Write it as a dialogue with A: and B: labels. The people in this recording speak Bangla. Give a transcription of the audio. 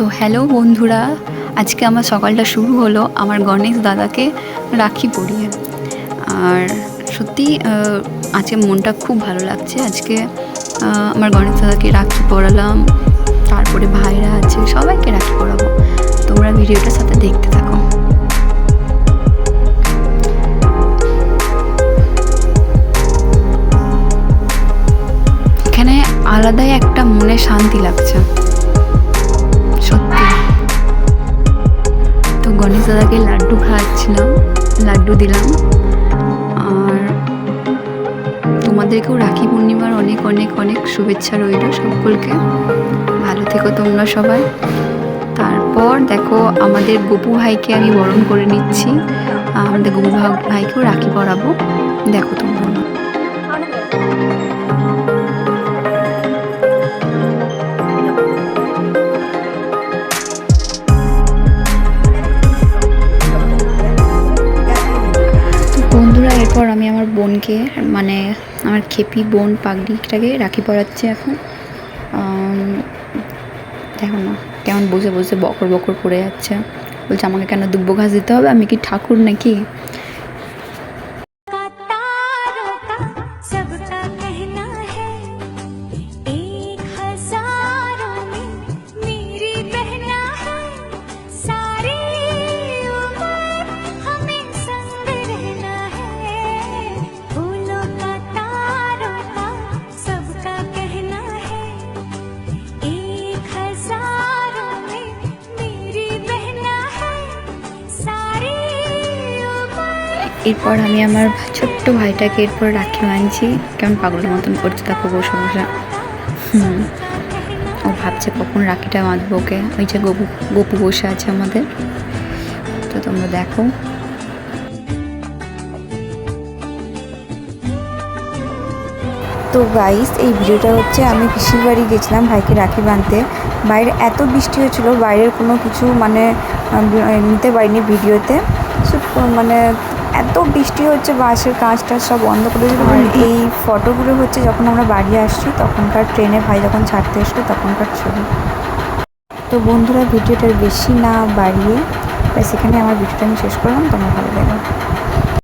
A: তো হ্যালো বন্ধুরা, আজকে আমার সকালটা শুরু হলো আমার গণেশ দাদাকে রাখি পরিয়ে। আর সত্যি আজকে মনটা খুব ভালো লাগছে। আজকে আমার গণেশ দাদাকে রাখি পরালাম, তারপরে ভাইরা আছে, সবাইকে রাখি পরাবো। তোমরা ভিডিওটার সাথে দেখতে থাকো। এখানে আলাদাই একটা মনে শান্তি লাগছে সত্যি। তো গণেশ দাদাকে লাড্ডু খাওয়াচ্ছিলাম, লাড্ডু দিলাম। আর তোমাদেরকেও রাখি পূর্ণিমার অনেক অনেক অনেক শুভেচ্ছা রইল সকলকে। ভালো থেকো তোমরা সবাই। তারপর দেখো আমাদের গপু ভাইকে আমি বরণ করে নিচ্ছি। আমাদের গপু ভাইকেও রাখি পরাবো, দেখো তোমরা। বন্ধুরা, এরপর আমি আমার বোনকে, মানে আমার খেপি বোন পাগড়িটাকে রাখি পরাচ্ছি এখন। দেখো না কেমন বসে বসে বকর বকর পড়ে যাচ্ছে, বলছে আমাকে কেন দুব্ব ঘাস দিতে হবে, আমি কি ঠাকুর নাকি। এরপর আমি আমার ছোট্ট ভাইটাকে এরপর রাখি বাঁধছি। কেমন পাগলের মতন করছে তাকে বসে বসে। ও ভাবছে কখন রাখিটা বাঁধবো ওকে। ওই যে গপু বসে আছে আমাদের, তো তোমরা দেখো।
B: তো গাইস, এই ভিডিওটা হচ্ছে আমি পিসির বাড়ি গেছিলাম ভাইকে রাখি বাঁধতে। বাইরে এত বৃষ্টি হয়েছিল, বাইরের কোনো কিছু মানে নিতে পারিনি ভিডিওতে। মানে এত বৃষ্টি হচ্ছে, বাসের কাজটা সব বন্ধ করে দিল। এই ফটোগুলো হচ্ছে যখন আমরা বাড়ি আসছি তখনকার, ট্রেনে ভাই যখন ছাড়তে এসলো তখনকার ছবি। তো বন্ধুরা, ভিডিওটা বেশি না বাড়িয়ে সেখানে আমার ভিডিওটা আমি শেষ করলাম। তোমরা ভালো লাগবে।